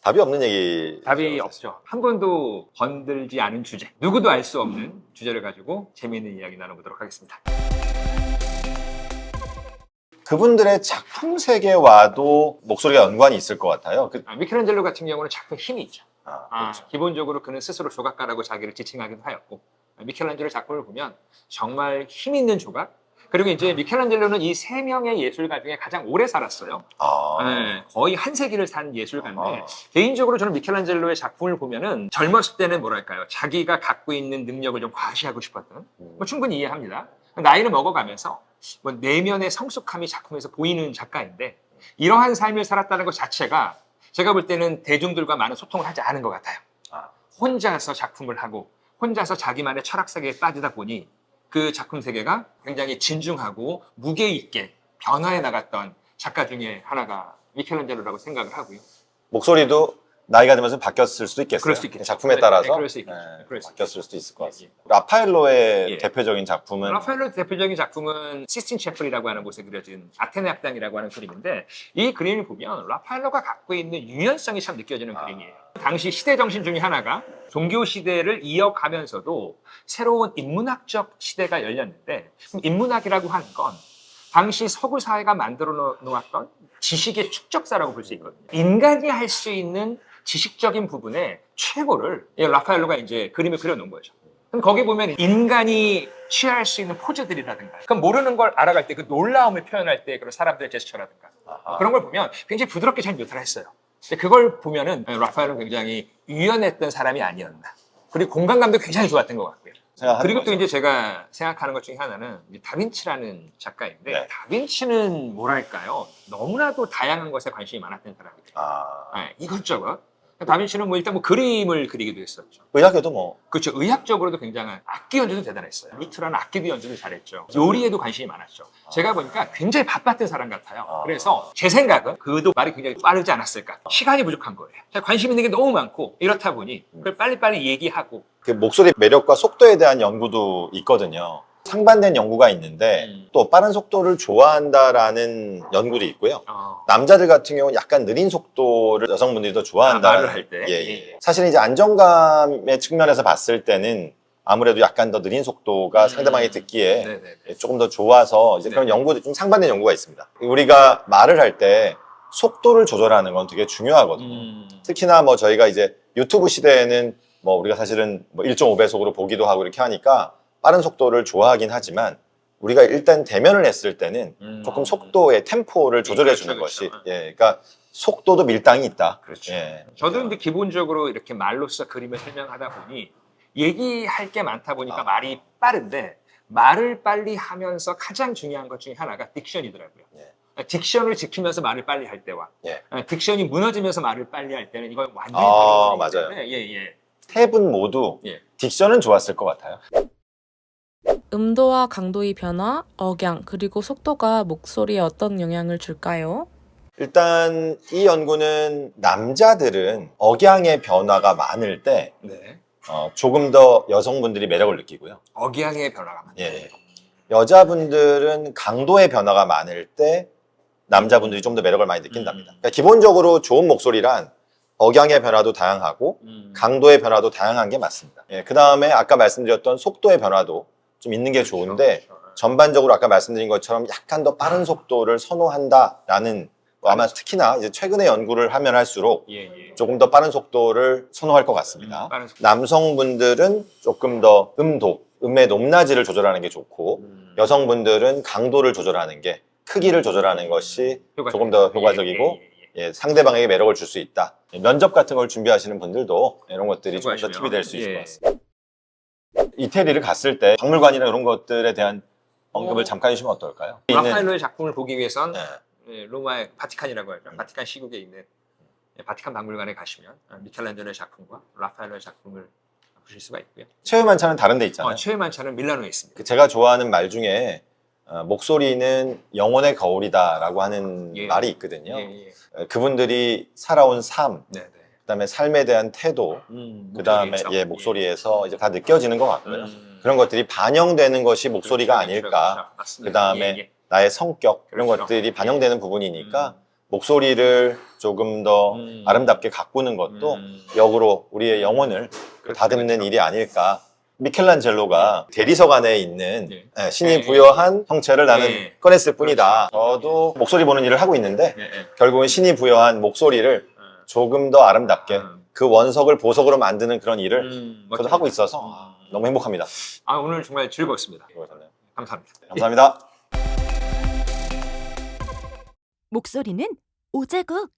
답이 없는 얘기. 답이 없죠. 한 번도 건들지 않은 주제, 누구도 알 수 없는 주제를 가지고 재미있는 이야기 나눠보도록 하겠습니다. 그분들의 작품 세계와도 목소리가 연관이 있을 것 같아요. 미켈란젤로 같은 경우는 작품 힘이 있죠. 그렇죠. 기본적으로 그는 스스로 조각가라고 자기를 지칭하기도 하였고, 미켈란젤로 작품을 보면 정말 힘 있는 조각. 그리고 이제 미켈란젤로는 이 세 명의 예술가 중에 가장 오래 살았어요. 거의 한 세기를 산 예술가인데, 개인적으로 저는 미켈란젤로의 작품을 보면은 젊었을 때는 뭐랄까요, 자기가 갖고 있는 능력을 좀 과시하고 싶었던, 뭐 충분히 이해합니다. 나이를 먹어가면서 뭐 내면의 성숙함이 작품에서 보이는 작가인데, 이러한 삶을 살았다는 것 자체가 제가 볼 때는 대중들과 많은 소통을 하지 않은 것 같아요. 혼자서 작품을 하고 혼자서 자기만의 철학 세계에 빠지다 보니 그 작품 세계가 굉장히 진중하고 무게 있게 변화해 나갔던 작가 중에 하나가 미켈란젤로라고 생각을 하고요. 목소리도 나이가 들면서 바뀌었을 수도 있겠어요. 그럴 수 있겠죠. 작품에 따라서 그럴 수 있겠죠. 바뀌었을 수도 있을 것 같습니다. 라파엘로의 예. 대표적인 작품은 라파엘로 대표적인 작품은 시스틴 채플이라고 하는 곳에 그려진 아테네 학당이라고 하는 그림인데, 이 그림을 보면 라파엘로가 갖고 있는 유연성이 참 느껴지는 그림이에요. 당시 시대 정신 중에 하나가 종교 시대를 이어가면서도 새로운 인문학적 시대가 열렸는데, 인문학이라고 하는 건 당시 서구 사회가 만들어 놓았던 지식의 축적사라고 볼 수 있거든요. 인간이 할 수 있는 지식적인 부분의 최고를 라파엘로가 이제 그림을 그려놓은 거죠. 그럼 거기 보면 인간이 취할 수 있는 포즈들이라든가, 그럼 모르는 걸 알아갈 때 그 놀라움을 표현할 때 그런 사람들의 제스처라든가, 그런 걸 보면 굉장히 부드럽게 잘 묘사를 했어요. 근데 그걸 보면은 라파엘로는 굉장히 유연했던 사람이 아니었나. 그리고 공간감도 굉장히 좋았던 것 같고요. 그리고 또 이제 제가 생각하는 것 중에 하나는 다빈치라는 작가인데, 네. 다빈치는 뭐랄까요, 너무나도 다양한 것에 관심이 많았던 사람이에요. 이것저것. 다빈치는 뭐 일단 뭐 그림을 그리기도 했었죠. 의학에도 뭐 그렇죠. 의학적으로도 굉장한 악기 연주도 대단했어요. 루트라는 악기도 연주를 잘했죠. 요리에도 관심이 많았죠. 제가 보니까 굉장히 바빴던 사람 같아요. 그래서 제 생각은 그도 말이 굉장히 빠르지 않았을까. 시간이 부족한 거예요. 관심 있는 게 너무 많고 이렇다 보니 그걸 빨리빨리 얘기하고. 그 목소리 매력과 속도에 대한 연구도 있거든요. 상반된 연구가 있는데 또 빠른 속도를 좋아한다라는 연구도 있고요. 남자들 같은 경우는 약간 느린 속도를 여성분들이 더 좋아한다. 말을 할 때. 예. 사실 이제 안정감의 측면에서 봤을 때는 아무래도 약간 더 느린 속도가 상대방이 듣기에 조금 더 좋아서 이제 그런 연구도 좀 상반된 연구가 있습니다. 우리가 말을 할 때 속도를 조절하는 건 되게 중요하거든요. 특히나 뭐 저희가 이제 유튜브 시대에는 뭐 우리가 사실은 뭐 1.5배속으로 보기도 하고 이렇게 하니까 빠른 속도를 좋아하긴 하지만, 우리가 일단 대면을 했을 때는 조금 속도의 템포를 조절해 주는 것이, 그러니까 속도도 밀당이 있다. 그렇죠. 저도 이제 기본적으로 이렇게 말로써 그림을 설명하다 보니 얘기할 게 많다 보니까 말이 빠른데, 말을 빨리 하면서 가장 중요한 것 중에 하나가 딕션이더라고요. 딕션을 지키면서 말을 빨리 할 때와 딕션이 무너지면서 말을 빨리 할 때는 이건 완전히 다른 거기 때문에. 세 분 모두 딕션은 좋았을 것 같아요. 음도와 강도의 변화, 억양, 그리고 속도가 목소리에 어떤 영향을 줄까요? 일단 이 연구는 남자들은 억양의 변화가 많을 때 조금 더 여성분들이 매력을 느끼고요. 억양의 변화가 많다. 여자분들은 강도의 변화가 많을 때 남자분들이 좀 더 매력을 많이 느낀답니다. 그러니까 기본적으로 좋은 목소리란 억양의 변화도 다양하고 강도의 변화도 다양한 게 맞습니다. 그 다음에 아까 말씀드렸던 속도의 변화도 좀 있는 게 좋은데, 전반적으로 아까 말씀드린 것처럼 약간 더 빠른 속도를 선호한다라는, 아마 특히나 이제 최근에 연구를 하면 할수록 조금 더 빠른 속도를 선호할 것 같습니다. 남성분들은 조금 더 음의 높낮이를 조절하는 게 좋고, 여성분들은 강도를 조절하는 게, 크기를 조절하는 것이 조금 더 효과적이고 상대방에게 매력을 줄 수 있다. 면접 같은 걸 준비하시는 분들도 이런 것들이 좀 더 팁이 될 수 있을 것 같습니다. 이태리를 갔을 때 박물관이나 이런 것들에 대한 언급을 잠깐 해주시면 어떨까요? 라파엘로의 작품을 보기 위해선 로마의 바티칸이라고 하죠. 바티칸 시국에 있는 바티칸 박물관에 가시면 미켈란젤로의 작품과 라파엘로의 작품을 보실 수가 있고요. 최후의 만찬은 다른 데 있잖아요. 최후의 만찬은 밀라노에 있습니다. 제가 좋아하는 말 중에 목소리는 영혼의 거울이다라고 하는 말이 있거든요. 그분들이 살아온 삶, 그다음에 삶에 대한 태도, 그다음에 목소리에서 이제 다 느껴지는 것 같고요. 그런 것들이 반영되는 것이 목소리가 아닐까. 그다음에 나의 성격, 이런 것들이 반영되는 부분이니까 목소리를 조금 더 아름답게 가꾸는 것도 역으로 우리의 영혼을 다듬는 일이 아닐까. 미켈란젤로가 대리석 안에 있는 네. 신이 부여한 형체를 나는 네. 꺼냈을 뿐이다. 저도 목소리 보는 일을 하고 있는데 네, 네. 결국은 신이 부여한 목소리를 조금 더 아름답게 그 원석을 보석으로 만드는 그런 일을 저도 멋집니다. 하고 있어서 너무 행복합니다. 아, 오늘 정말 즐거웠습니다. 감사합니다. 감사합니다. 목소리는 오자국